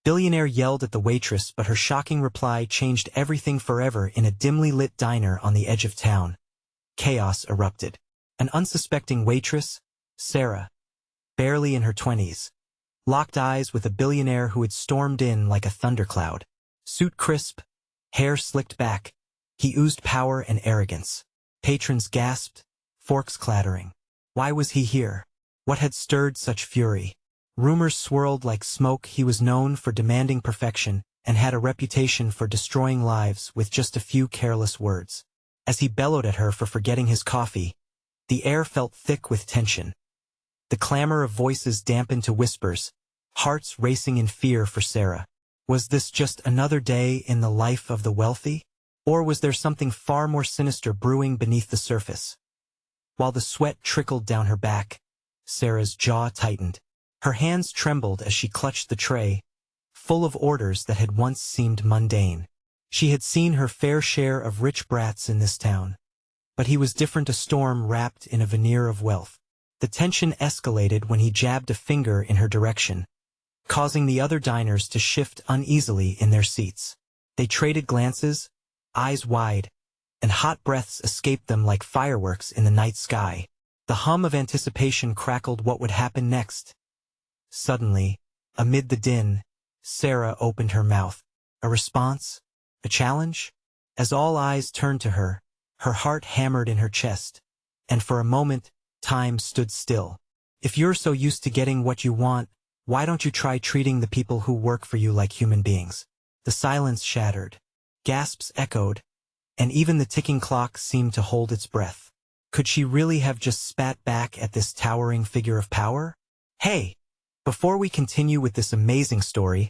Billionaire yelled at the waitress, but her shocking reply changed everything forever. In a dimly lit diner on the edge of town, chaos erupted. An unsuspecting waitress, Sarah, barely in her 20s, locked eyes with a billionaire who had stormed in like a thundercloud. Suit crisp, hair slicked back, he oozed power and arrogance. Patrons gasped, forks clattering. Why was he here? What had stirred such fury? Rumors swirled like smoke. He was known for demanding perfection and had a reputation for destroying lives with just a few careless words. As he bellowed at her for forgetting his coffee, the air felt thick with tension. The clamor of voices dampened to whispers, hearts racing in fear for Sarah. Was this just another day in the life of the wealthy? Or was there something far more sinister brewing beneath the surface? While the sweat trickled down her back, Sarah's jaw tightened. Her hands trembled as she clutched the tray, full of orders that had once seemed mundane. She had seen her fair share of rich brats in this town. But he was different, a storm wrapped in a veneer of wealth. The tension escalated when he jabbed a finger in her direction, causing the other diners to shift uneasily in their seats. They traded glances, eyes wide, and hot breaths escaped them like fireworks in the night sky. The hum of anticipation crackled. What would happen next? Suddenly, amid the din, Sarah opened her mouth. A response? A challenge? As all eyes turned to her, her heart hammered in her chest, and for a moment, time stood still. If you're so used to getting what you want, why don't you try treating the people who work for you like human beings? The silence shattered. Gasps echoed, and even the ticking clock seemed to hold its breath. Could she really have just spat back at this towering figure of power? Hey! Before we continue with this amazing story,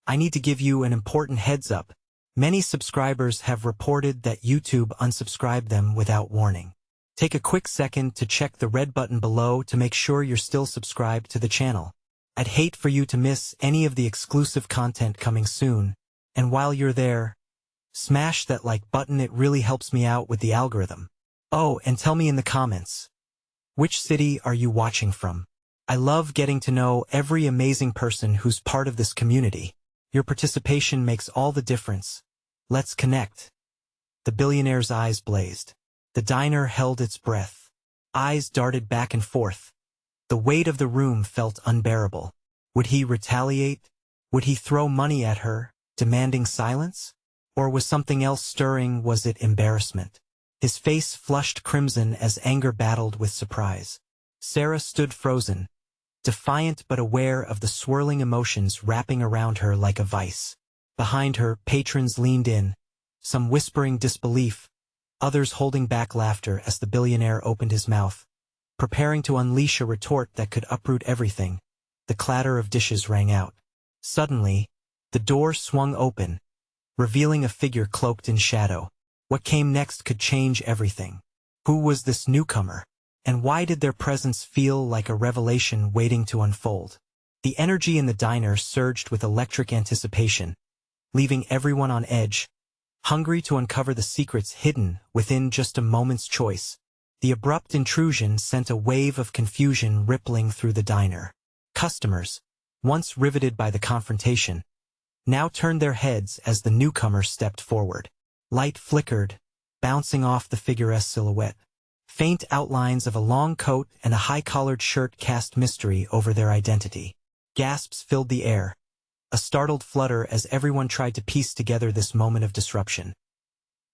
I need to give you an important heads up. Many subscribers have reported that YouTube unsubscribed them without warning. Take a quick second to check the red button below to make sure you're still subscribed to the channel. I'd hate for you to miss any of the exclusive content coming soon, and while you're there, smash that like button. It really helps me out with the algorithm. Oh, and tell me in the comments, which city are you watching from? I love getting to know every amazing person who's part of this community. Your participation makes all the difference. Let's connect. The billionaire's eyes blazed. The diner held its breath. Eyes darted back and forth. The weight of the room felt unbearable. Would he retaliate? Would he throw money at her, demanding silence? Or was something else stirring? Was it embarrassment? His face flushed crimson as anger battled with surprise. Sarah stood frozen, defiant but aware of the swirling emotions wrapping around her like a vice. Behind her, patrons leaned in, some whispering disbelief, others holding back laughter as the billionaire opened his mouth, preparing to unleash a retort that could uproot everything. The clatter of dishes rang out. Suddenly, the door swung open, revealing a figure cloaked in shadow. What came next could change everything. Who was this newcomer? And why did their presence feel like a revelation waiting to unfold? The energy in the diner surged with electric anticipation, leaving everyone on edge, hungry to uncover the secrets hidden within just a moment's choice. The abrupt intrusion sent a wave of confusion rippling through the diner. Customers, once riveted by the confrontation, now turned their heads as the newcomer stepped forward. Light flickered, bouncing off the figuresque silhouette. Faint outlines of a long coat and a high-collared shirt cast mystery over their identity. Gasps filled the air, a startled flutter as everyone tried to piece together this moment of disruption.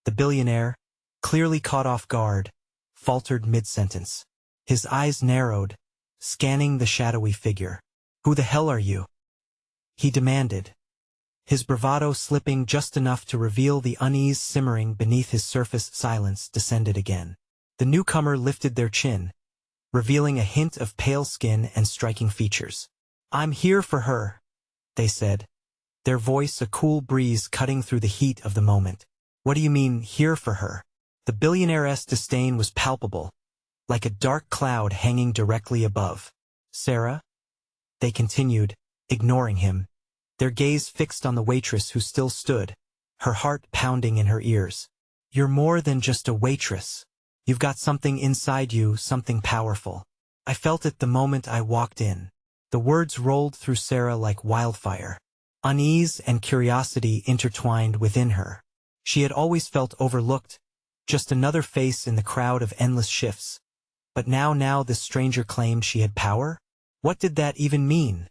The billionaire, clearly caught off guard, faltered mid-sentence. His eyes narrowed, scanning the shadowy figure. "Who the hell are you?" he demanded, his bravado slipping just enough to reveal the unease simmering beneath his surface. Silence descended again. The newcomer lifted their chin, revealing a hint of pale skin and striking features. "I'm here for her," they said, their voice a cool breeze cutting through the heat of the moment. "What do you mean, here for her?" The billionaire's disdain was palpable, like a dark cloud hanging directly above. "Sarah?" they continued, ignoring him, their gaze fixed on the waitress who still stood, her heart pounding in her ears. "You're more than just a waitress. You've got something inside you, something powerful. I felt it the moment I walked in." The words rolled through Sarah like wildfire. Unease and curiosity intertwined within her. She had always felt overlooked, just another face in the crowd of endless shifts. But now this stranger claimed she had power? What did that even mean?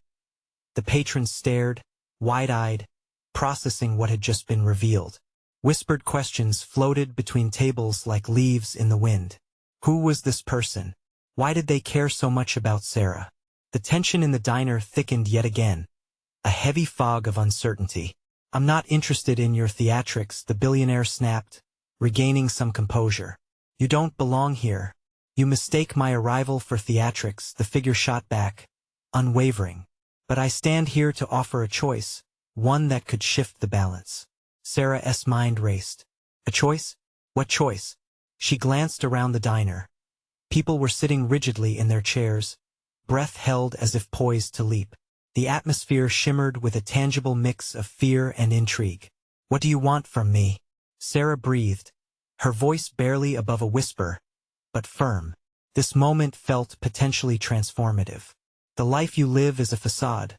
The patrons stared, wide-eyed, processing what had just been revealed. Whispered questions floated between tables like leaves in the wind. Who was this person? Why did they care so much about Sarah? The tension in the diner thickened yet again. A heavy fog of uncertainty. I'm not interested in your theatrics, the billionaire snapped, regaining some composure. You don't belong here. You mistake my arrival for theatrics, the figure shot back, unwavering. But I stand here to offer a choice, one that could shift the balance. Sarah's mind raced. A choice? What choice? She glanced around the diner. People were sitting rigidly in their chairs, breath held as if poised to leap. The atmosphere shimmered with a tangible mix of fear and intrigue. What do you want from me? Sarah breathed, her voice barely above a whisper, but firm. This moment felt potentially transformative. The life you live is a facade,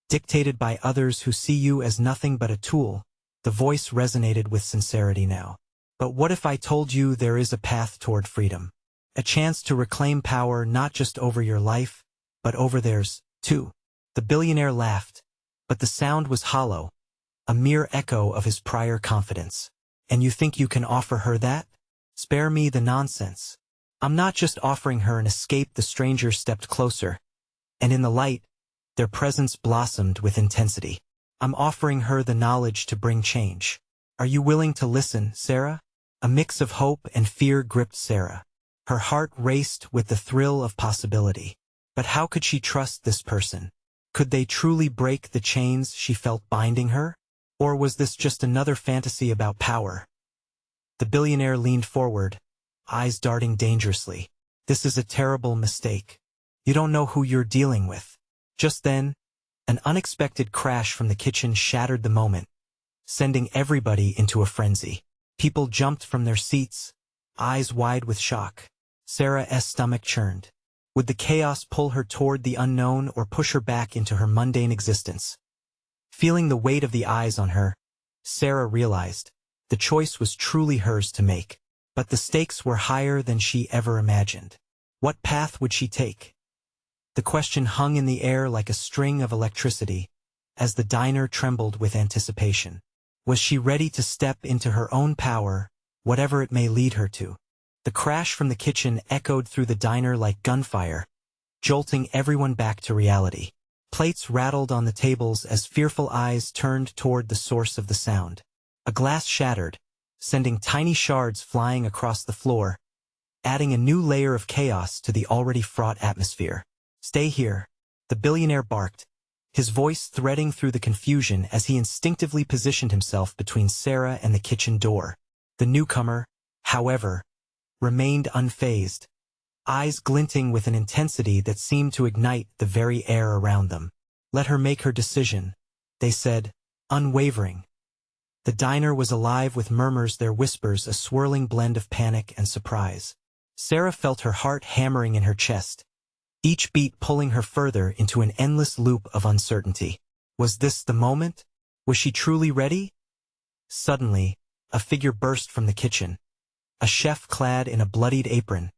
dictated by others who see you as nothing but a tool. The voice resonated with sincerity now. But what if I told you there is a path toward freedom? A chance to reclaim power not just over your life, but over theirs, too. The billionaire laughed, but the sound was hollow, a mere echo of his prior confidence. And you think you can offer her that? Spare me the nonsense. I'm not just offering her an escape. The stranger stepped closer, and in the light, their presence blossomed with intensity. I'm offering her the knowledge to bring change. Are you willing to listen, Sarah? A mix of hope and fear gripped Sarah. Her heart raced with the thrill of possibility. But how could she trust this person? Could they truly break the chains she felt binding her? Or was this just another fantasy about power? The billionaire leaned forward, eyes darting dangerously. This is a terrible mistake. You don't know who you're dealing with. Just then, an unexpected crash from the kitchen shattered the moment, sending everybody into a frenzy. People jumped from their seats, eyes wide with shock. Sarah's stomach churned. Would the chaos pull her toward the unknown or push her back into her mundane existence? Feeling the weight of the eyes on her, Sarah realized the choice was truly hers to make. But the stakes were higher than she ever imagined. What path would she take? The question hung in the air like a string of electricity, as the diner trembled with anticipation. Was she ready to step into her own power, whatever it may lead her to? The crash from the kitchen echoed through the diner like gunfire, jolting everyone back to reality. Plates rattled on the tables as fearful eyes turned toward the source of the sound. A glass shattered, sending tiny shards flying across the floor, adding a new layer of chaos to the already fraught atmosphere. Stay here, the billionaire barked, his voice threading through the confusion as he instinctively positioned himself between Sarah and the kitchen door. The newcomer, however, remained unfazed, eyes glinting with an intensity that seemed to ignite the very air around them. Let her make her decision, they said, unwavering. The diner was alive with murmurs, their whispers a swirling blend of panic and surprise. Sarah felt her heart hammering in her chest, each beat pulling her further into an endless loop of uncertainty. Was this the moment? Was she truly ready? Suddenly, a figure burst from the kitchen. A chef clad in a bloodied apron,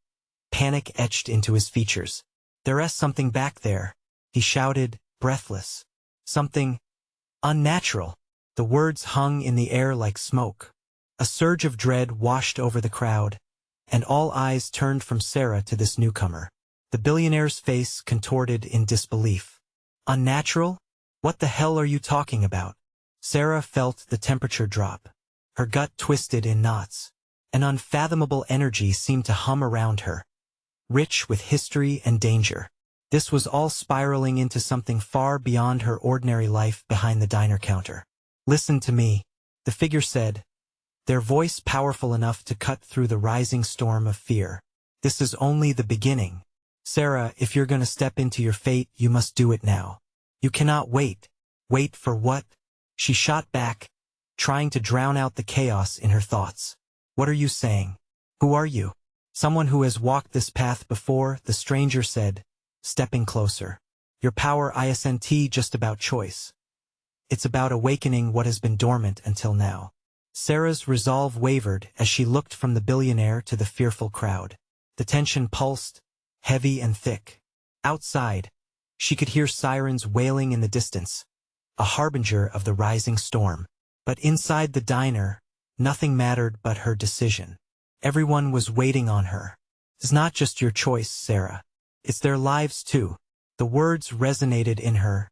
panic etched into his features. There's something back there, he shouted, breathless. Something unnatural. The words hung in the air like smoke. A surge of dread washed over the crowd, and all eyes turned from Sarah to this newcomer. The billionaire's face contorted in disbelief. Unnatural? What the hell are you talking about? Sarah felt the temperature drop. Her gut twisted in knots. An unfathomable energy seemed to hum around her, rich with history and danger. This was all spiraling into something far beyond her ordinary life behind the diner counter. Listen to me, the figure said, their voice powerful enough to cut through the rising storm of fear. This is only the beginning. Sarah, if you're going to step into your fate, you must do it now. You cannot wait. Wait for what? She shot back, trying to drown out the chaos in her thoughts. What are you saying? Who are you? Someone who has walked this path before, the stranger said, stepping closer. Your power isn't just about choice. It's about awakening what has been dormant until now. Sarah's resolve wavered as she looked from the billionaire to the fearful crowd. The tension pulsed, heavy and thick. Outside, she could hear sirens wailing in the distance, a harbinger of the rising storm. But inside the diner, nothing mattered but her decision. Everyone was waiting on her. It's not just your choice, Sarah. It's their lives too. The words resonated in her,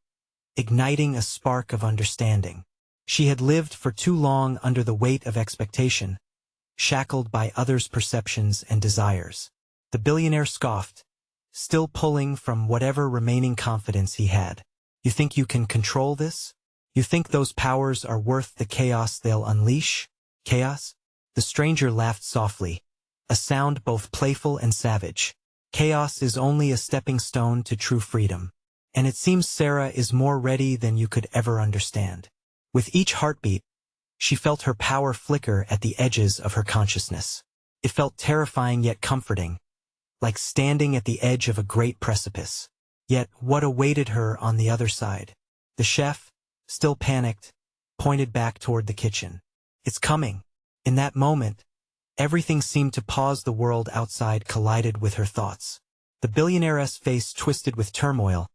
igniting a spark of understanding. She had lived for too long under the weight of expectation, shackled by others' perceptions and desires. The billionaire scoffed, still pulling from whatever remaining confidence he had. You think you can control this? You think those powers are worth the chaos they'll unleash? Chaos? The stranger laughed softly, a sound both playful and savage. Chaos is only a stepping stone to true freedom. And it seems Sarah is more ready than you could ever understand. With each heartbeat, she felt her power flicker at the edges of her consciousness. It felt terrifying yet comforting, like standing at the edge of a great precipice. Yet what awaited her on the other side? The chef, still panicked, pointed back toward the kitchen. It's coming. In that moment, everything seemed to pause. The world outside collided with her thoughts. The billionaire's face twisted with turmoil,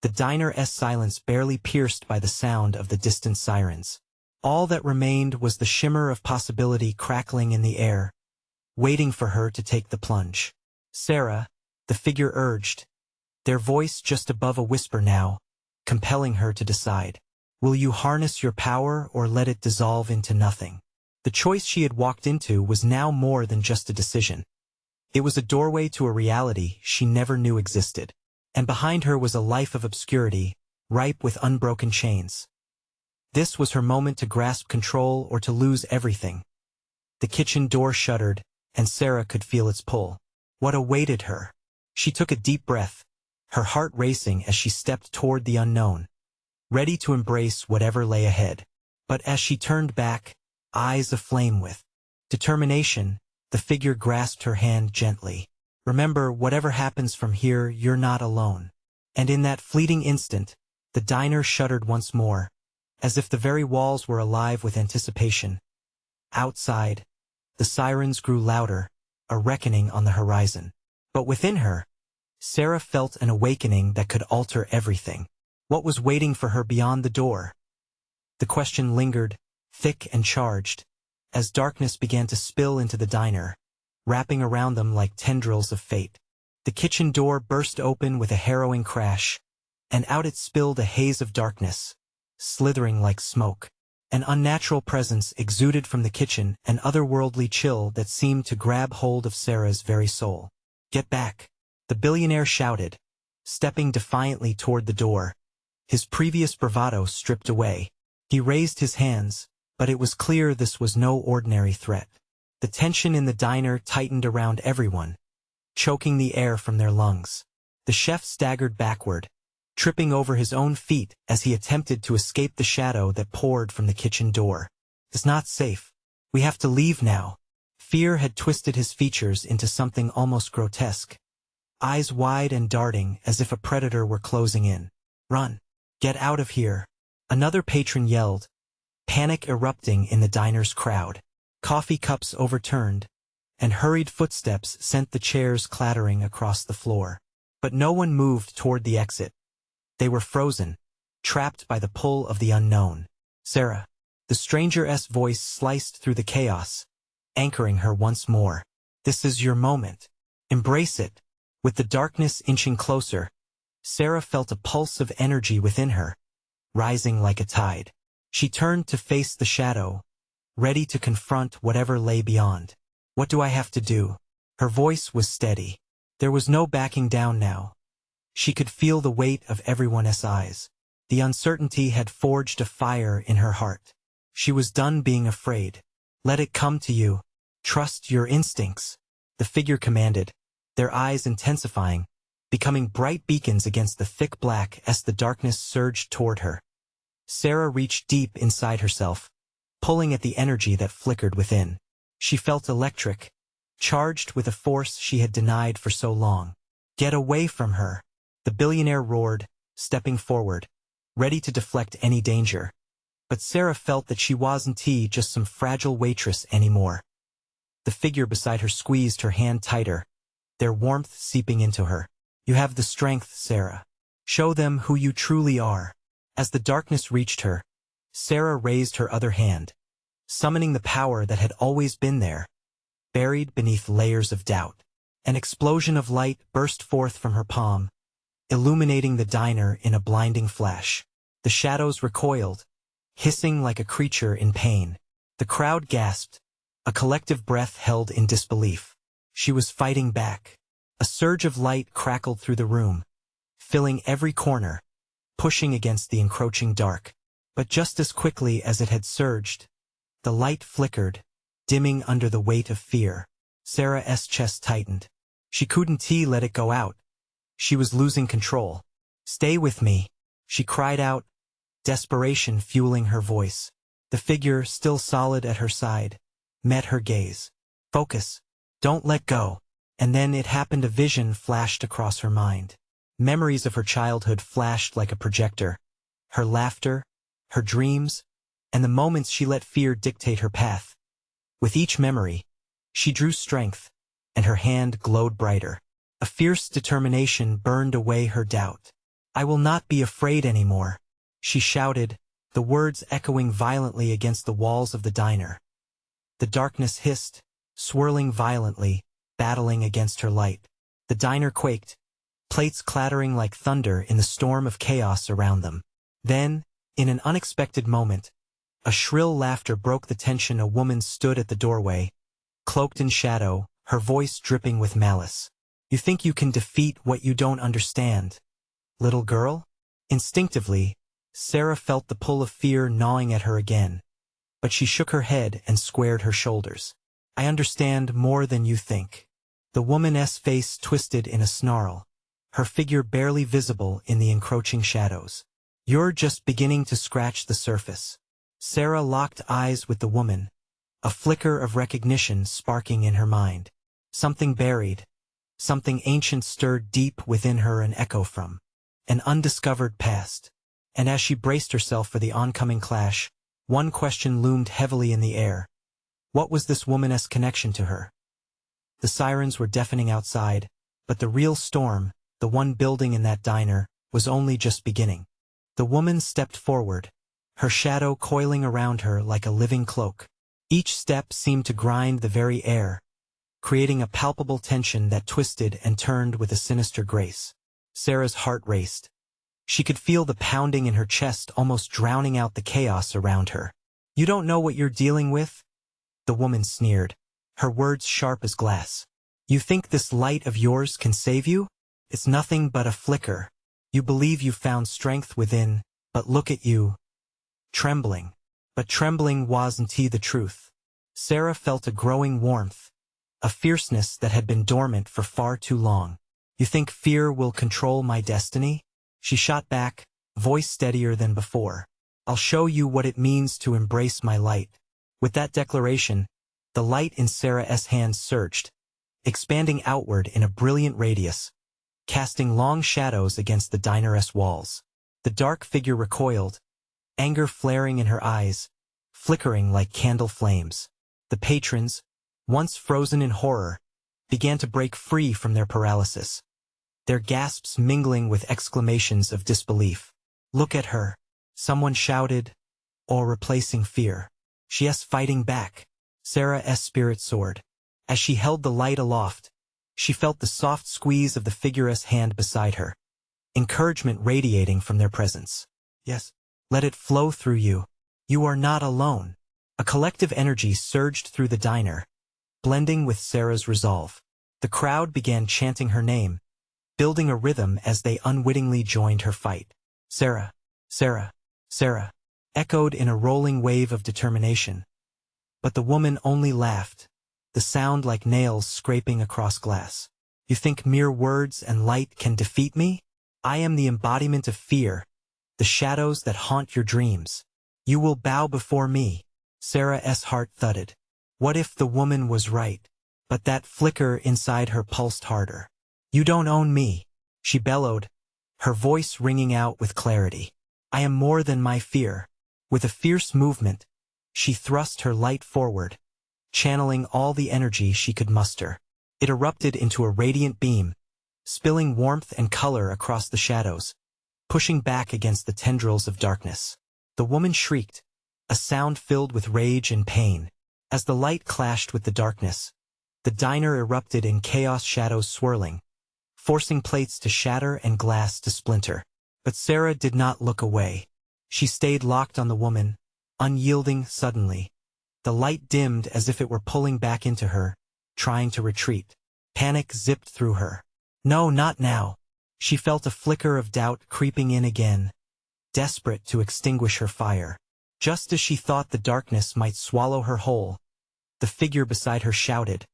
the diner's silence barely pierced by the sound of the distant sirens. All that remained was the shimmer of possibility crackling in the air, waiting for her to take the plunge. Sarah, the figure urged, their voice just above a whisper now, compelling her to decide. Will you harness your power or let it dissolve into nothing? The choice she had walked into was now more than just a decision. It was a doorway to a reality she never knew existed. And behind her was a life of obscurity, ripe with unbroken chains. This was her moment to grasp control or to lose everything. The kitchen door shuddered, and Sarah could feel its pull. What awaited her? She took a deep breath, her heart racing as she stepped toward the unknown, ready to embrace whatever lay ahead. But as she turned back, eyes aflame with determination, the figure grasped her hand gently. Remember, whatever happens from here, you're not alone. And in that fleeting instant, the diner shuddered once more, as if the very walls were alive with anticipation. Outside, the sirens grew louder, a reckoning on the horizon. But within her, Sarah felt an awakening that could alter everything. What was waiting for her beyond the door? The question lingered, thick and charged, as darkness began to spill into the diner, wrapping around them like tendrils of fate. The kitchen door burst open with a harrowing crash, and out it spilled a haze of darkness, slithering like smoke. An unnatural presence exuded from the kitchen, an otherworldly chill that seemed to grab hold of Sarah's very soul. Get back! The billionaire shouted, stepping defiantly toward the door, his previous bravado stripped away. He raised his hands, but it was clear this was no ordinary threat. The tension in the diner tightened around everyone, choking the air from their lungs. The chef staggered backward, tripping over his own feet as he attempted to escape the shadow that poured from the kitchen door. It's not safe. We have to leave now. Fear had twisted his features into something almost grotesque, eyes wide and darting as if a predator were closing in. Run! Get out of here! Another patron yelled, panic erupting in the diner's crowd. Coffee cups overturned, and hurried footsteps sent the chairs clattering across the floor. But no one moved toward the exit. They were frozen, trapped by the pull of the unknown. Sarah, the stranger's voice sliced through the chaos, anchoring her once more. This is your moment. Embrace it. With the darkness inching closer, Sarah felt a pulse of energy within her, rising like a tide. She turned to face the shadow, ready to confront whatever lay beyond. What do I have to do? Her voice was steady. There was no backing down now. She could feel the weight of everyone's eyes. The uncertainty had forged a fire in her heart. She was done being afraid. Let it come to you. Trust your instincts, the figure commanded, their eyes intensifying, becoming bright beacons against the thick black as the darkness surged toward her. Sarah reached deep inside herself, pulling at the energy that flickered within. She felt electric, charged with a force she had denied for so long. Get away from her! The billionaire roared, stepping forward, ready to deflect any danger. But Sarah felt that she wasn't just some fragile waitress anymore. The figure beside her squeezed her hand tighter, their warmth seeping into her. You have the strength, Sarah. Show them who you truly are. As the darkness reached her, Sarah raised her other hand, summoning the power that had always been there, buried beneath layers of doubt. An explosion of light burst forth from her palm, illuminating the diner in a blinding flash. The shadows recoiled, hissing like a creature in pain. The crowd gasped, a collective breath held in disbelief. She was fighting back. A surge of light crackled through the room, filling every corner, pushing against the encroaching dark. But just as quickly as it had surged, the light flickered, dimming under the weight of fear. Sarah's chest tightened. She couldn't let it go out. She was losing control. Stay with me, she cried out, desperation fueling her voice. The figure, still solid at her side, met her gaze. Focus. Don't let go. And then it happened. A vision flashed across her mind. Memories of her childhood flashed like a projector. Her laughter, her dreams, and the moments she let fear dictate her path. With each memory, she drew strength, and her hand glowed brighter. A fierce determination burned away her doubt. I will not be afraid anymore, she shouted, the words echoing violently against the walls of the diner. The darkness hissed, swirling violently, battling against her light. The diner quaked, plates clattering like thunder in the storm of chaos around them. Then, in an unexpected moment, a shrill laughter broke the tension. A woman stood at the doorway, cloaked in shadow, her voice dripping with malice. You think you can defeat what you don't understand, little girl? Instinctively, Sarah felt the pull of fear gnawing at her again, but she shook her head and squared her shoulders. I understand more than you think. The woman's face twisted in a snarl, her figure barely visible in the encroaching shadows. You're just beginning to scratch the surface. Sarah locked eyes with the woman, a flicker of recognition sparking in her mind. Something buried, something ancient stirred deep within her, an echo from an undiscovered past. And as she braced herself for the oncoming clash, one question loomed heavily in the air. What was this woman's connection to her? The sirens were deafening outside, but the real storm, the one building in that diner, was only just beginning. The woman stepped forward, her shadow coiling around her like a living cloak. Each step seemed to grind the very air, creating a palpable tension that twisted and turned with a sinister grace. Sarah's heart raced. She could feel the pounding in her chest almost drowning out the chaos around her. You don't know what you're dealing with? The woman sneered, her words sharp as glass. You think this light of yours can save you? It's nothing but a flicker. You believe you've found strength within, but look at you. Trembling. But trembling wasn't the truth. Sarah felt a growing warmth, a fierceness that had been dormant for far too long. You think fear will control my destiny? She shot back, voice steadier than before. I'll show you what it means to embrace my light. With that declaration, the light in Sarah's hands surged, expanding outward in a brilliant radius, casting long shadows against the diner's walls. The dark figure recoiled, anger flaring in her eyes, flickering like candle flames. The patrons, once frozen in horror, began to break free from their paralysis, their gasps mingling with exclamations of disbelief. Look at her, someone shouted, or replacing fear. She's fighting back. Sarah's spirit soared. As she held the light aloft, she felt the soft squeeze of the figure's hand beside her, encouragement radiating from their presence. Yes, let it flow through you. You are not alone. A collective energy surged through the diner, blending with Sarah's resolve. The crowd began chanting her name, building a rhythm as they unwittingly joined her fight. Sarah, Sarah, Sarah, echoed in a rolling wave of determination. But the woman only laughed, the sound like nails scraping across glass. You think mere words and light can defeat me? I am the embodiment of fear, the shadows that haunt your dreams. You will bow before me. Sarah's heart thudded. What if the woman was right? But that flicker inside her pulsed harder. You don't own me, she bellowed, her voice ringing out with clarity. I am more than my fear. With a fierce movement, she thrust her light forward, channeling all the energy she could muster. It erupted into a radiant beam, spilling warmth and color across the shadows, pushing back against the tendrils of darkness. The woman shrieked, a sound filled with rage and pain. As the light clashed with the darkness, the diner erupted in chaos, shadows swirling, forcing plates to shatter and glass to splinter. But Sarah did not look away. She stayed locked on the woman, unyielding. Suddenly, the light dimmed as if it were pulling back into her, trying to retreat. Panic zipped through her. No, not now. She felt a flicker of doubt creeping in again, desperate to extinguish her fire. Just as she thought the darkness might swallow her whole, the figure beside her shouted,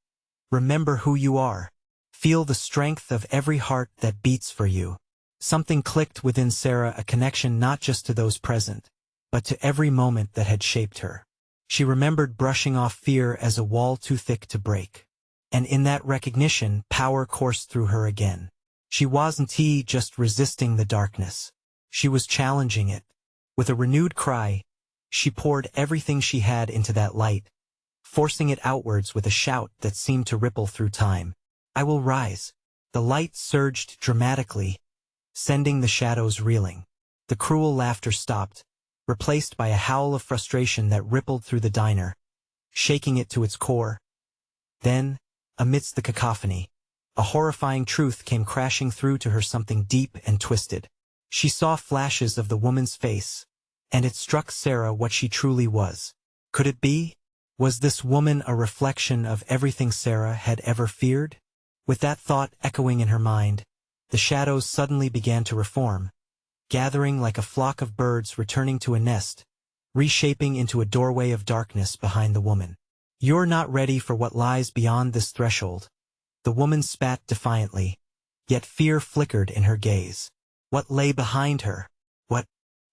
"Remember who you are. Feel the strength of every heart that beats for you." Something clicked within Sarah, a connection not just to those present, but to every moment that had shaped her. She remembered brushing off fear as a wall too thick to break. And in that recognition, power coursed through her again. She wasn't just resisting the darkness. She was challenging it. With a renewed cry, she poured everything she had into that light, forcing it outwards with a shout that seemed to ripple through time. "I will rise." The light surged dramatically, sending the shadows reeling. The cruel laughter stopped, replaced by a howl of frustration that rippled through the diner, shaking it to its core. Then, amidst the cacophony, a horrifying truth came crashing through to her, something deep and twisted. She saw flashes of the woman's face, and it struck Sarah what she truly was. Could it be? Was this woman a reflection of everything Sarah had ever feared? With that thought echoing in her mind, the shadows suddenly began to reform, gathering like a flock of birds returning to a nest, reshaping into a doorway of darkness behind the woman. "You're not ready for what lies beyond this threshold." The woman spat defiantly, yet fear flickered in her gaze. What lay behind her? What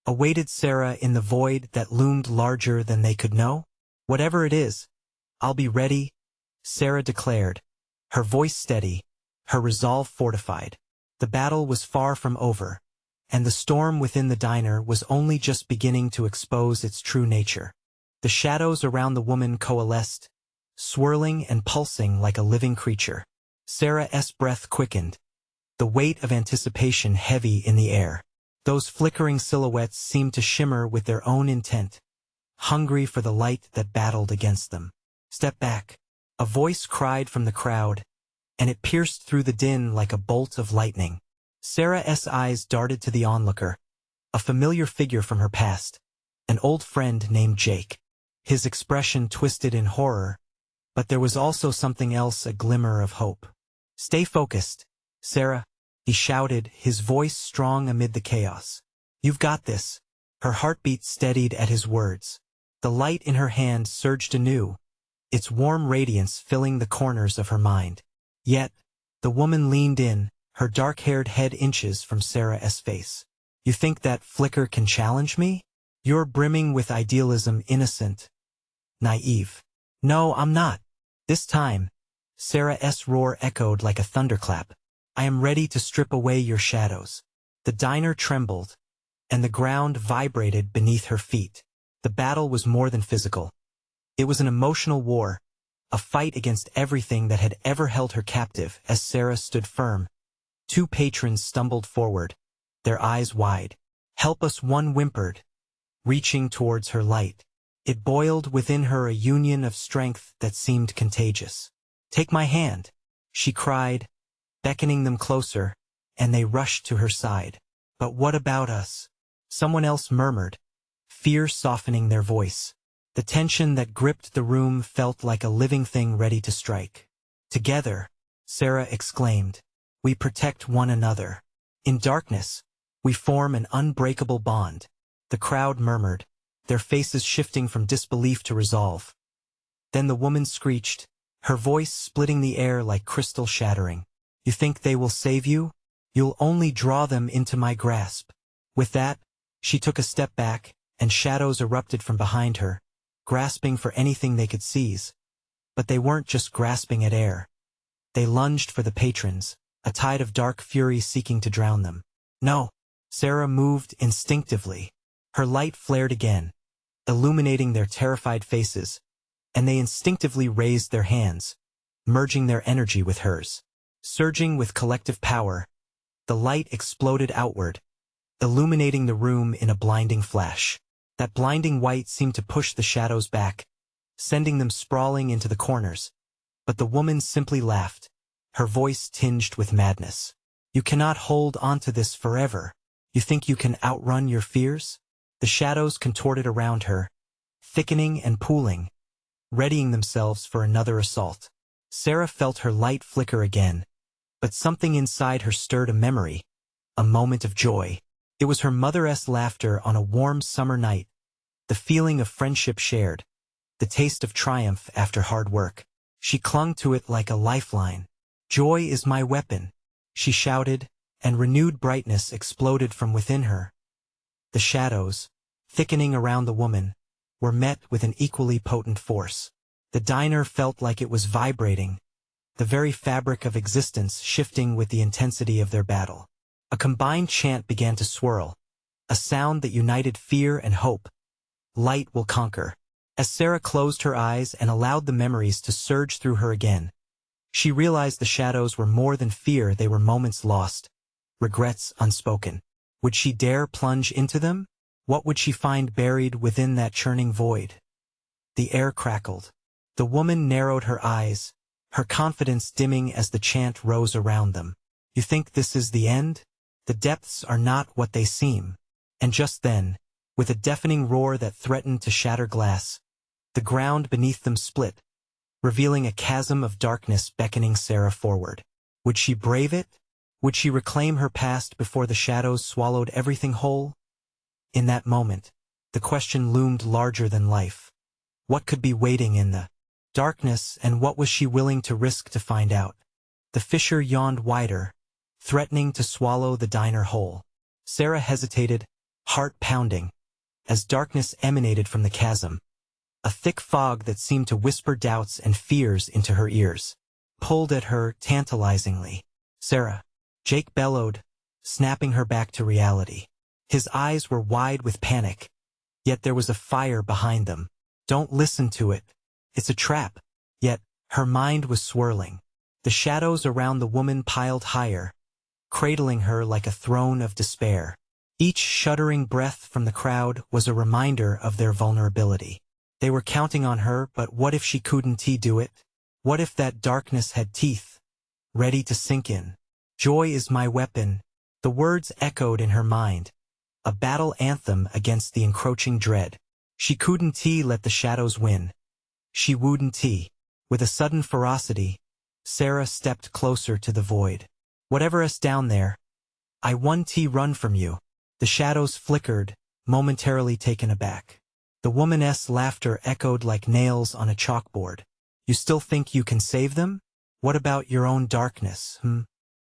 awaited Sarah in the void that loomed larger than they could know? "Whatever it is, I'll be ready," Sarah declared, her voice steady, her resolve fortified. The battle was far from over, and the storm within the diner was only just beginning to expose its true nature. The shadows around the woman coalesced, swirling and pulsing like a living creature. Sarah's breath quickened, the weight of anticipation heavy in the air. Those flickering silhouettes seemed to shimmer with their own intent, hungry for the light that battled against them. "Step back," a voice cried from the crowd, and it pierced through the din like a bolt of lightning. Sarah's eyes darted to the onlooker, a familiar figure from her past, an old friend named Jake. His expression twisted in horror, but there was also something else, a glimmer of hope. "Stay focused, Sarah," he shouted, his voice strong amid the chaos. "You've got this." Her heartbeat steadied at his words. The light in her hand surged anew, its warm radiance filling the corners of her mind. Yet, the woman leaned in, her dark-haired head inches from Sarah's face. "You think that flicker can challenge me? You're brimming with idealism, innocent, naive." "No, I'm not. This time," Sarah's roar echoed like a thunderclap. "I am ready to strip away your shadows." The diner trembled, and the ground vibrated beneath her feet. The battle was more than physical. It was an emotional war, a fight against everything that had ever held her captive. As Sarah stood firm, two patrons stumbled forward, their eyes wide. "Help us," one whimpered, reaching towards her light. It boiled within her a union of strength that seemed contagious. "Take my hand," she cried, beckoning them closer, and they rushed to her side. "But what about us?" someone else murmured, fear softening their voice. The tension that gripped the room felt like a living thing ready to strike. "Together," Sarah exclaimed, "we protect one another. In darkness, we form an unbreakable bond." The crowd murmured, their faces shifting from disbelief to resolve. Then the woman screeched, her voice splitting the air like crystal shattering. "You think they will save you? You'll only draw them into my grasp." With that, she took a step back, and shadows erupted from behind her, grasping for anything they could seize. But they weren't just grasping at air. They lunged for the patrons, a tide of dark fury seeking to drown them. "No!" Sarah moved instinctively. Her light flared again, illuminating their terrified faces, and they instinctively raised their hands, merging their energy with hers. Surging with collective power, the light exploded outward, illuminating the room in a blinding flash. That blinding white seemed to push the shadows back, sending them sprawling into the corners. But the woman simply laughed, her voice tinged with madness. You cannot hold onto this forever. You think you can outrun your fears? The shadows contorted around her, thickening and pooling, readying themselves for another assault. Sarah felt her light flicker again, but something inside her stirred a memory, a moment of joy. It was her mother's laughter on a warm summer night, the feeling of friendship shared, the taste of triumph after hard work. She clung to it like a lifeline. Joy is my weapon, she shouted, and renewed brightness exploded from within her. The shadows, thickening around the woman, were met with an equally potent force. The diner felt like it was vibrating, the very fabric of existence shifting with the intensity of their battle. A combined chant began to swirl, a sound that united fear and hope. Light will conquer. As Sarah closed her eyes and allowed the memories to surge through her again, she realized the shadows were more than fear, they were moments lost, regrets unspoken. Would she dare plunge into them? What would she find buried within that churning void? The air crackled. The woman narrowed her eyes, her confidence dimming as the chant rose around them. You think this is the end? The depths are not what they seem. And just then, with a deafening roar that threatened to shatter glass, the ground beneath them split, revealing a chasm of darkness beckoning Sarah forward. Would she brave it? Would she reclaim her past before the shadows swallowed everything whole? In that moment, the question loomed larger than life. What could be waiting in the darkness, and what was she willing to risk to find out? The fissure yawned wider, threatening to swallow the diner whole. Sarah hesitated, heart pounding, as darkness emanated from the chasm. A thick fog that seemed to whisper doubts and fears into her ears pulled at her tantalizingly. Sarah, Jake bellowed, snapping her back to reality. His eyes were wide with panic, yet there was a fire behind them. Don't listen to it. It's a trap. Yet, her mind was swirling. The shadows around the woman piled higher, cradling her like a throne of despair. Each shuddering breath from the crowd was a reminder of their vulnerability. They were counting on her, but what if she couldn't do it? What if that darkness had teeth, ready to sink in? Joy is my weapon. The words echoed in her mind, a battle anthem against the encroaching dread. She couldn't let the shadows win. She wouldn't. With a sudden ferocity, Sarah stepped closer to the void. Whatever's down there, I won't run from you. The shadows flickered, momentarily taken aback. The woman's laughter echoed like nails on a chalkboard. You still think you can save them? What about your own darkness,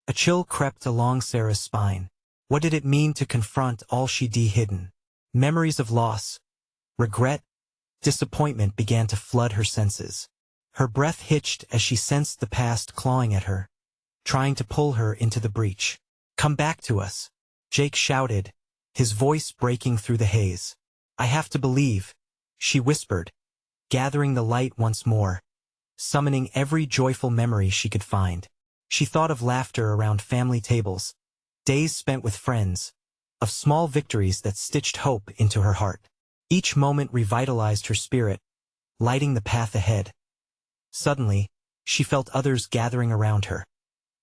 A chill crept along Sarah's spine. What did it mean to confront all she'd hidden? Memories of loss, regret, disappointment began to flood her senses. Her breath hitched as she sensed the past clawing at her, trying to pull her into the breach. Come back to us, Jake shouted, his voice breaking through the haze. I have to believe, she whispered, gathering the light once more, summoning every joyful memory she could find. She thought of laughter around family tables, days spent with friends, of small victories that stitched hope into her heart. Each moment revitalized her spirit, lighting the path ahead. Suddenly, she felt others gathering around her,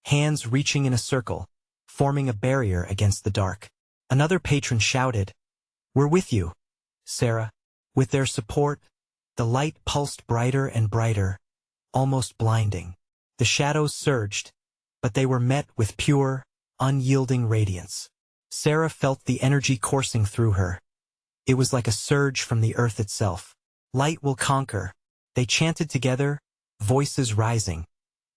hands reaching in a circle, forming a barrier against the dark. Another patron shouted, "We're with you, Sarah." With their support, the light pulsed brighter and brighter, almost blinding. The shadows surged, but they were met with pure, unyielding radiance. Sarah felt the energy coursing through her. It was like a surge from the earth itself. Light will conquer, they chanted together, voices rising,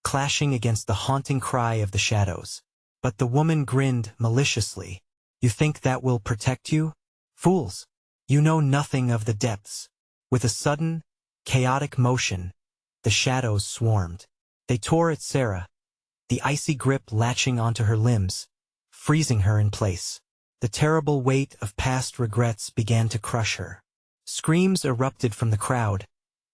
clashing against the haunting cry of the shadows. But the woman grinned maliciously. You think that will protect you? Fools! You know nothing of the depths. With a sudden, chaotic motion, the shadows swarmed. They tore at Sarah, the icy grip latching onto her limbs, freezing her in place. The terrible weight of past regrets began to crush her. Screams erupted from the crowd,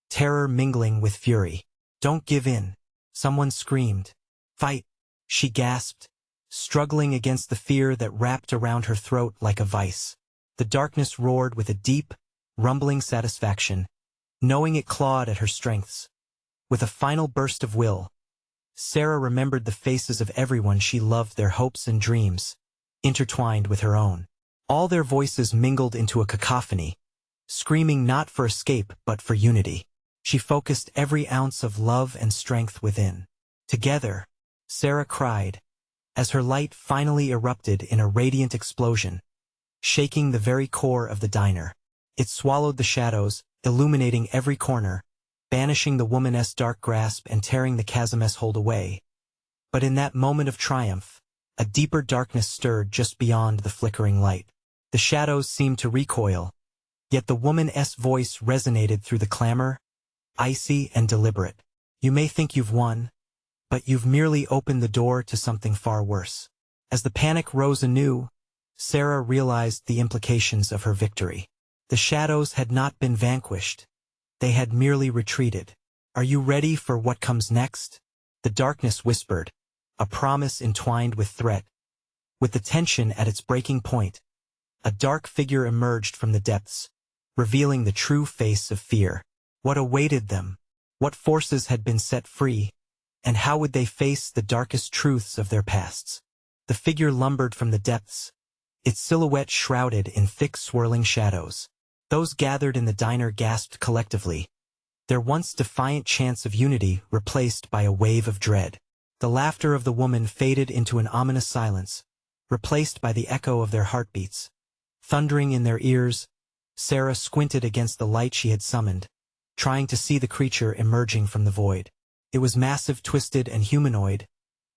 terror mingling with fury. "Don't give in," someone screamed. "Fight," she gasped, struggling against the fear that wrapped around her throat like a vice. The darkness roared with a deep, rumbling satisfaction, knowing it clawed at her strengths. With a final burst of will, Sarah remembered the faces of everyone she loved, their hopes and dreams, intertwined with her own. All their voices mingled into a cacophony, screaming not for escape but for unity. She focused every ounce of love and strength within. "Together," Sarah cried, as her light finally erupted in a radiant explosion, shaking the very core of the diner. It swallowed the shadows, illuminating every corner, banishing the woman's dark grasp and tearing the chasm's hold away. But in that moment of triumph, a deeper darkness stirred just beyond the flickering light. The shadows seemed to recoil, yet the woman's voice resonated through the clamor, icy and deliberate. "You may think you've won, but you've merely opened the door to something far worse." As the panic rose anew, Sarah realized the implications of her victory. The shadows had not been vanquished. They had merely retreated. "Are you ready for what comes next?" The darkness whispered, a promise entwined with threat. With the tension at its breaking point, a dark figure emerged from the depths, revealing the true face of fear. What awaited them? What forces had been set free? And how would they face the darkest truths of their pasts? The figure lumbered from the depths, its silhouette shrouded in thick swirling shadows. Those gathered in the diner gasped collectively, their once defiant chants of unity replaced by a wave of dread. The laughter of the woman faded into an ominous silence, replaced by the echo of their heartbeats. Thundering in their ears, Sarah squinted against the light she had summoned, trying to see the creature emerging from the void. It was massive, twisted, and humanoid,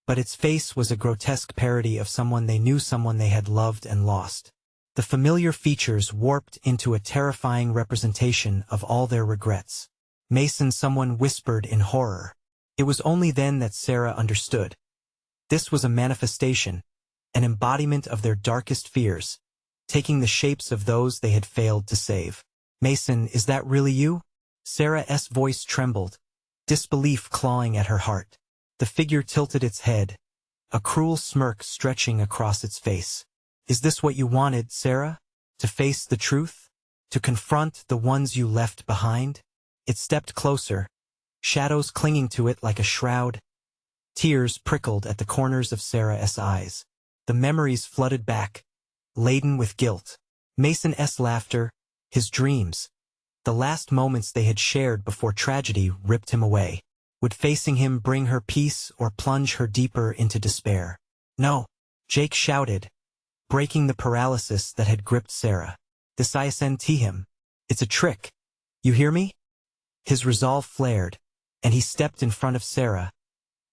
but its face was a grotesque parody of someone they had loved and lost. The familiar features warped into a terrifying representation of all their regrets. "Mason," someone whispered in horror. It was only then that Sarah understood. This was a manifestation, an embodiment of their darkest fears, taking the shapes of those they had failed to save. "Mason, is that really you?" Sarah's voice trembled, disbelief clawing at her heart. The figure tilted its head, a cruel smirk stretching across its face. "Is this what you wanted, Sarah? To face the truth? To confront the ones you left behind?" It stepped closer, shadows clinging to it like a shroud. Tears prickled at the corners of Sarah's eyes. The memories flooded back, laden with guilt. Mason's laughter, his dreams, the last moments they had shared before tragedy ripped him away. Would facing him bring her peace or plunge her deeper into despair? "No!" Jake shouted, breaking the paralysis that had gripped Sarah. "This isn't him. It's a trick. You hear me?" His resolve flared, and he stepped in front of Sarah,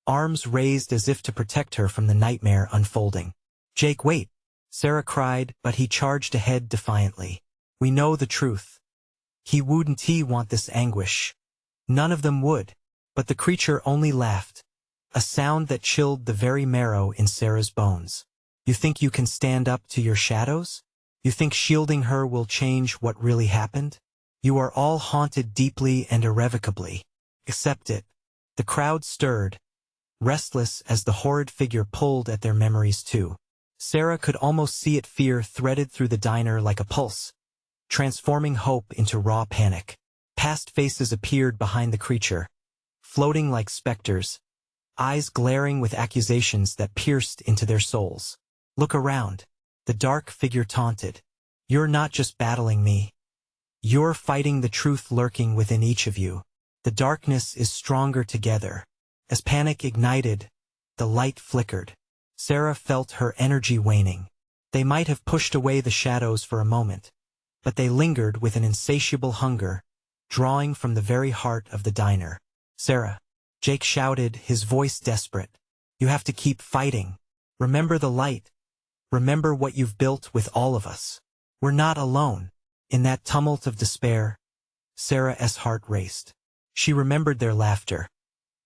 arms raised as if to protect her from the nightmare unfolding. "Jake, wait!" Sarah cried, but he charged ahead defiantly. "We know the truth. He wouldn't want this anguish. None of them would." But the creature only laughed, a sound that chilled the very marrow in Sarah's bones. "You think you can stand up to your shadows? You think shielding her will change what really happened? You are all haunted deeply and irrevocably. Accept it." The crowd stirred, restless as the horrid figure pulled at their memories too. Sarah could almost see it, fear threaded through the diner like a pulse, transforming hope into raw panic. Past faces appeared behind the creature, floating like specters, eyes glaring with accusations that pierced into their souls. "Look around," the dark figure taunted. "You're not just battling me. You're fighting the truth lurking within each of you. The darkness is stronger together." As panic ignited, the light flickered. Sarah felt her energy waning. They might have pushed away the shadows for a moment, but they lingered with an insatiable hunger, drawing from the very heart of the diner. "Sarah," Jake shouted, his voice desperate. "You have to keep fighting. Remember the light. Remember what you've built with all of us. We're not alone." In that tumult of despair, Sarah's heart raced. She remembered their laughter,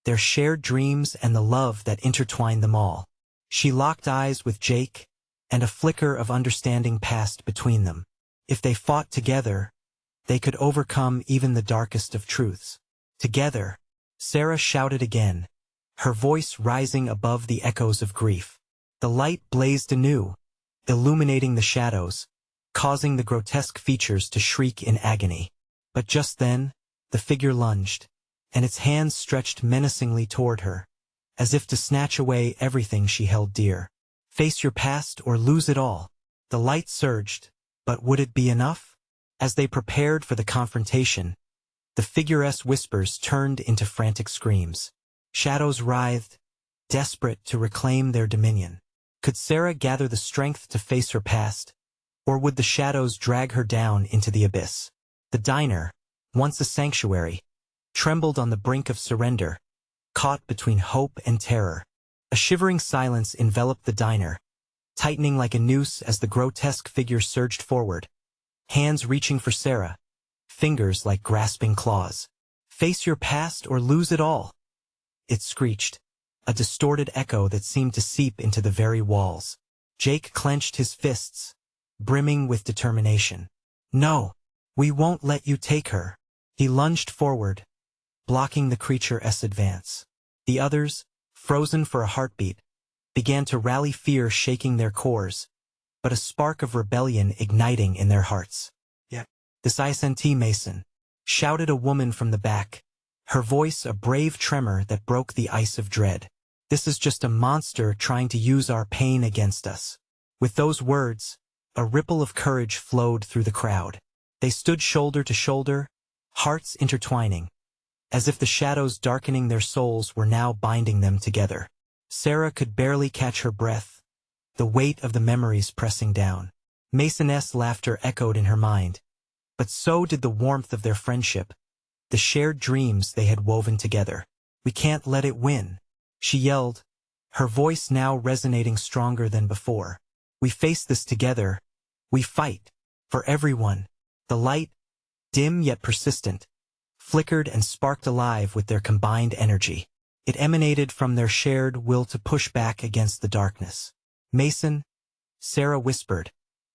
their shared dreams, and the love that intertwined them all. She locked eyes with Jake, and a flicker of understanding passed between them. If they fought together, They could overcome even the darkest of truths. Together, Sarah shouted again, her voice rising above the echoes of grief. The light blazed anew, illuminating the shadows, causing the grotesque features to shriek in agony. But just then, the figure lunged, and its hands stretched menacingly toward her, as if to snatch away everything she held dear. Face your past or lose it all. The light surged, but would it be enough? As they prepared for the confrontation, the figure's whispers turned into frantic screams. Shadows writhed, desperate to reclaim their dominion. Could Sarah gather the strength to face her past, or would the shadows drag her down into the abyss? The diner, once a sanctuary, trembled on the brink of surrender, caught between hope and terror. A shivering silence enveloped the diner, tightening like a noose as the grotesque figure surged forward, hands reaching for Sarah, fingers like grasping claws. Face your past or lose it all, it screeched, a distorted echo that seemed to seep into the very walls. Jake clenched his fists, brimming with determination. No, we won't let you take her. He lunged forward, blocking the creature's advance. The others, frozen for a heartbeat, began to rally, fear shaking their cores, but a spark of rebellion igniting in their hearts. "Yeah, this isn't Mason," shouted a woman from the back, her voice a brave tremor that broke the ice of dread. "This is just a monster trying to use our pain against us." With those words, a ripple of courage flowed through the crowd. They stood shoulder to shoulder, hearts intertwining, as if the shadows darkening their souls were now binding them together. Sarah could barely catch her breath, the weight of the memories pressing down. Mason's laughter echoed in her mind, but so did the warmth of their friendship, the shared dreams they had woven together. "We can't let it win," she yelled, her voice now resonating stronger than before. "We face this together. We fight. For everyone." The light, dim yet persistent, flickered and sparked alive with their combined energy. It emanated from their shared will to push back against the darkness. "Mason," Sarah whispered,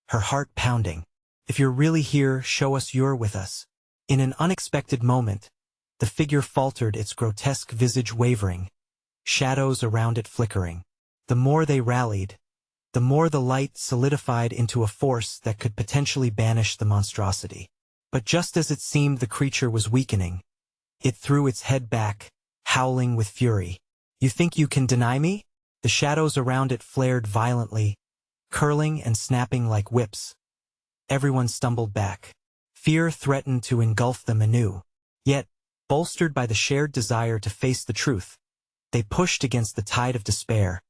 her heart pounding, "if you're really here, show us you're with us." In an unexpected moment, the figure faltered, its grotesque visage wavering, shadows around it flickering. The more they rallied, the more the light solidified into a force that could potentially banish the monstrosity. But just as it seemed the creature was weakening, it threw its head back, howling with fury. "You think you can deny me?" The shadows around it flared violently, curling and snapping like whips. Everyone stumbled back. Fear threatened to engulf them anew. Yet, bolstered by the shared desire to face the truth, they pushed against the tide of despair,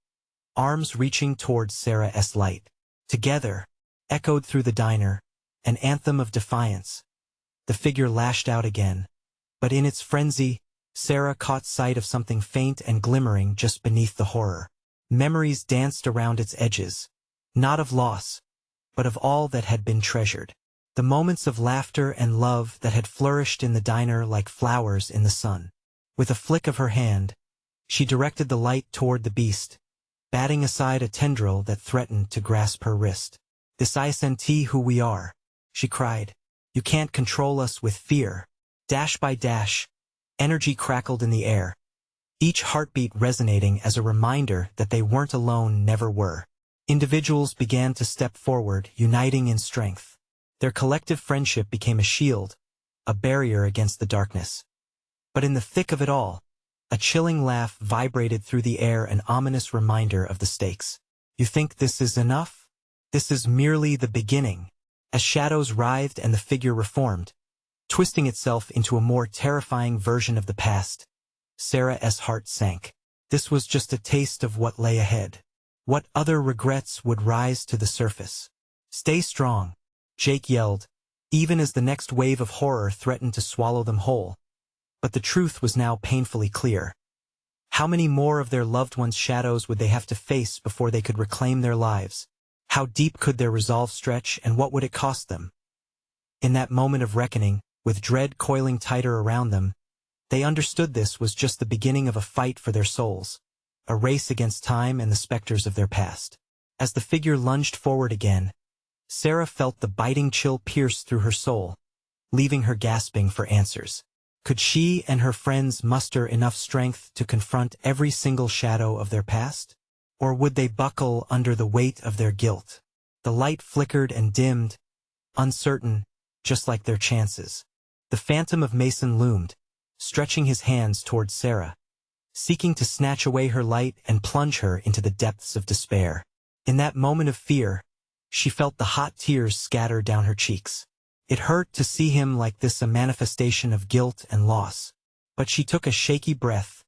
arms reaching towards Sarah's light. Together, echoed through the diner, an anthem of defiance. The figure lashed out again, but in its frenzy, Sarah caught sight of something faint and glimmering just beneath the horror. Memories danced around its edges, not of loss, but of all that had been treasured. The moments of laughter and love that had flourished in the diner like flowers in the sun. With a flick of her hand, she directed the light toward the beast, batting aside a tendril that threatened to grasp her wrist. "This isn't who we are," she cried. "You can't control us with fear." Dash by dash, energy crackled in the air, each heartbeat resonating as a reminder that they weren't alone, never were. Individuals began to step forward, uniting in strength. Their collective friendship became a shield, a barrier against the darkness. But in the thick of it all, a chilling laugh vibrated through the air, an ominous reminder of the stakes. "You think this is enough? This is merely the beginning." As shadows writhed and the figure reformed, twisting itself into a more terrifying version of the past, Sarah's heart sank. This was just a taste of what lay ahead. What other regrets would rise to the surface? "Stay strong," Jake yelled, even as the next wave of horror threatened to swallow them whole. But the truth was now painfully clear. How many more of their loved ones' shadows would they have to face before they could reclaim their lives? How deep could their resolve stretch, and what would it cost them? In that moment of reckoning, with dread coiling tighter around them, they understood this was just the beginning of a fight for their souls, a race against time and the specters of their past. As the figure lunged forward again, Sarah felt the biting chill pierce through her soul, leaving her gasping for answers. Could she and her friends muster enough strength to confront every single shadow of their past? Or would they buckle under the weight of their guilt? The light flickered and dimmed, uncertain, just like their chances. The phantom of Mason loomed, stretching his hands towards Sarah, seeking to snatch away her light and plunge her into the depths of despair. In that moment of fear, she felt the hot tears scatter down her cheeks. It hurt to see him like this, a manifestation of guilt and loss. But she took a shaky breath,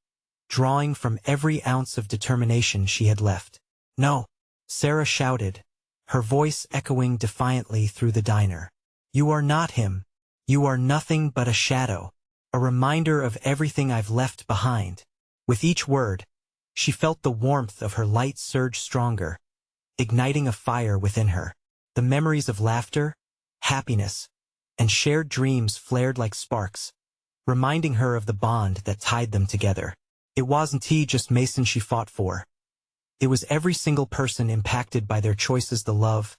drawing from every ounce of determination she had left. "No!" Sarah shouted, her voice echoing defiantly through the diner. "You are not him. You are nothing but a shadow, a reminder of everything I've left behind." With each word, she felt the warmth of her light surge stronger, igniting a fire within her. The memories of laughter, happiness, and shared dreams flared like sparks, reminding her of the bond that tied them together. It wasn't just Mason she fought for. It was every single person impacted by their choices, the love,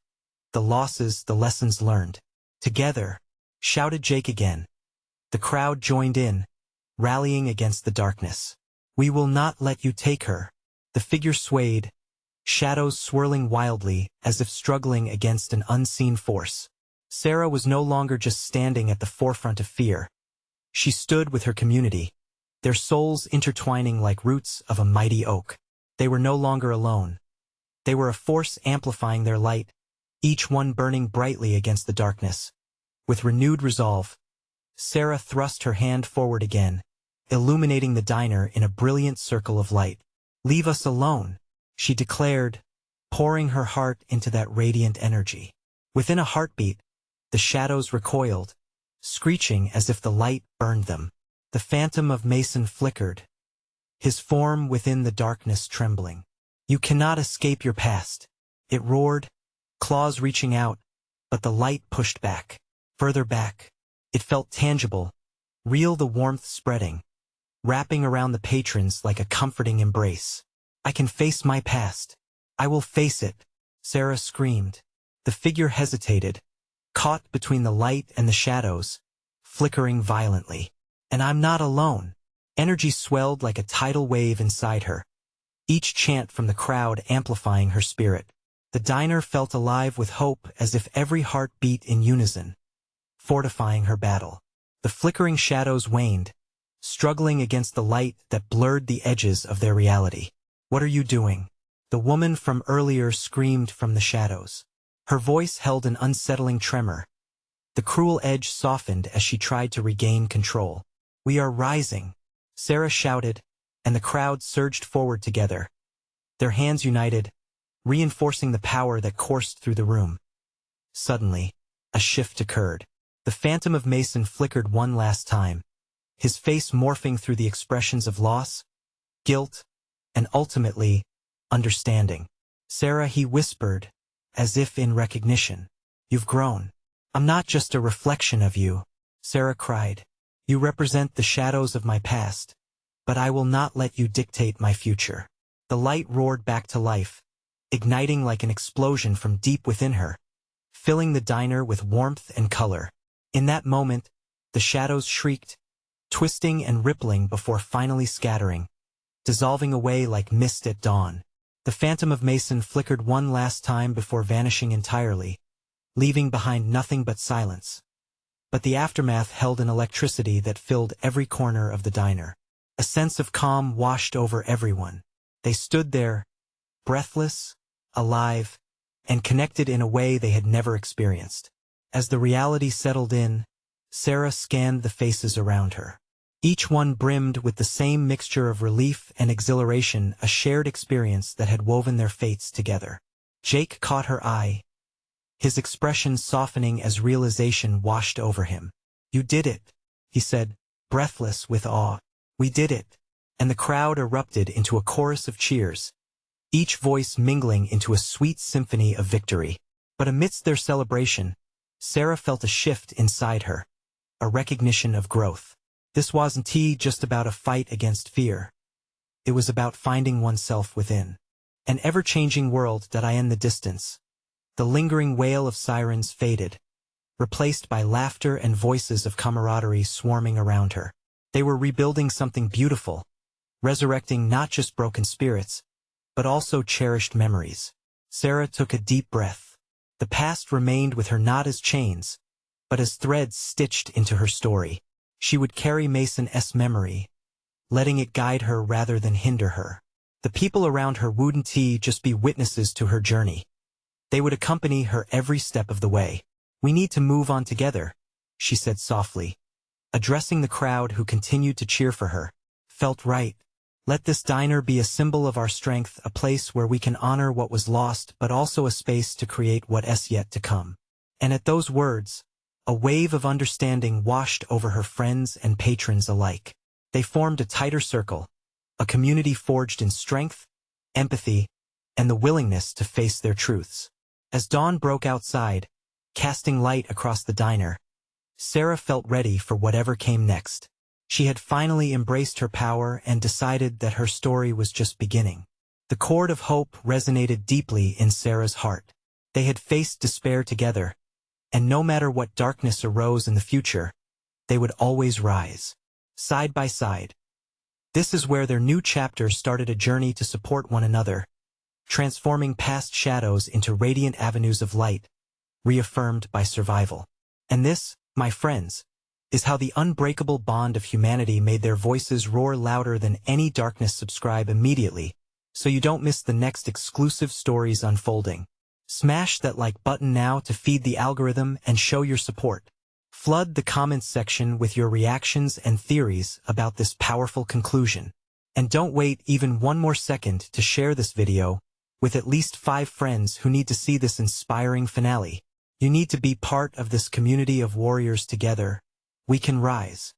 the losses, the lessons learned. "Together!" shouted Jake again. The crowd joined in, rallying against the darkness. "We will not let you take her." The figure swayed, shadows swirling wildly as if struggling against an unseen force. Sarah was no longer just standing at the forefront of fear. She stood with her community, their souls intertwining like roots of a mighty oak. They were no longer alone. They were a force amplifying their light, each one burning brightly against the darkness. With renewed resolve, Sarah thrust her hand forward again, illuminating the diner in a brilliant circle of light. "Leave us alone," she declared, pouring her heart into that radiant energy. Within a heartbeat, the shadows recoiled, screeching as if the light burned them. The phantom of Mason flickered, his form within the darkness trembling. "You cannot escape your past," it roared, claws reaching out, but the light pushed back. Further back. It felt tangible, real, the warmth spreading, wrapping around the patrons like a comforting embrace. "I can face my past. I will face it," Sarah screamed. The figure hesitated, caught between the light and the shadows, flickering violently. "And I'm not alone." Energy swelled like a tidal wave inside her, each chant from the crowd amplifying her spirit. The diner felt alive with hope, as if every heart beat in unison, fortifying her battle. The flickering shadows waned, struggling against the light that blurred the edges of their reality. "What are you doing?" the woman from earlier screamed from the shadows. Her voice held an unsettling tremor. The cruel edge softened as she tried to regain control. "We are rising," Sarah shouted, and the crowd surged forward together, their hands united, reinforcing the power that coursed through the room. Suddenly, a shift occurred. The phantom of Mason flickered one last time, his face morphing through the expressions of loss, guilt, and ultimately, understanding. "Sarah," he whispered, as if in recognition. "You've grown." "I'm not just a reflection of you," Sarah cried. "You represent the shadows of my past, but I will not let you dictate my future." The light roared back to life, igniting like an explosion from deep within her, filling the diner with warmth and color. In that moment, the shadows shrieked, twisting and rippling before finally scattering, dissolving away like mist at dawn. The phantom of Mason flickered one last time before vanishing entirely, leaving behind nothing but silence. But the aftermath held an electricity that filled every corner of the diner. A sense of calm washed over everyone. They stood there, breathless, alive, and connected in a way they had never experienced. As the reality settled in, Sarah scanned the faces around her. Each one brimmed with the same mixture of relief and exhilaration, a shared experience that had woven their fates together. Jake caught her eye, his expression softening as realization washed over him. "You did it," he said, breathless with awe. "We did it." And the crowd erupted into a chorus of cheers, each voice mingling into a sweet symphony of victory. But amidst their celebration, Sarah felt a shift inside her, a recognition of growth. This wasn't just about a fight against fear. It was about finding oneself within an ever-changing world that I in the distance. The lingering wail of sirens faded, replaced by laughter and voices of camaraderie swarming around her. They were rebuilding something beautiful, resurrecting not just broken spirits, but also cherished memories. Sarah took a deep breath. The past remained with her not as chains, but as threads stitched into her story. She would carry Mason's memory, letting it guide her rather than hinder her. The people around her wouldn't just be witnesses to her journey. They would accompany her every step of the way. "We need to move on together," she said softly, addressing the crowd who continued to cheer for her. "Felt right. Let this diner be a symbol of our strength, a place where we can honor what was lost but also a space to create what's yet to come." And at those words, a wave of understanding washed over her friends and patrons alike. They formed a tighter circle, a community forged in strength, empathy, and the willingness to face their truths. As dawn broke outside, casting light across the diner, Sarah felt ready for whatever came next. She had finally embraced her power and decided that her story was just beginning. The chord of hope resonated deeply in Sarah's heart. They had faced despair together, and no matter what darkness arose in the future, they would always rise, side by side. This is where their new chapter started, a journey to support one another, transforming past shadows into radiant avenues of light, reaffirmed by survival. And this, my friends, is how the unbreakable bond of humanity made their voices roar louder than any darkness. Subscribe immediately, so you don't miss the next exclusive stories unfolding. Smash that like button now to feed the algorithm and show your support. Flood the comments section with your reactions and theories about this powerful conclusion. And don't wait even one more second to share this video with at least 5 friends who need to see this inspiring finale. You need to be part of this community of warriors. Together, we can rise.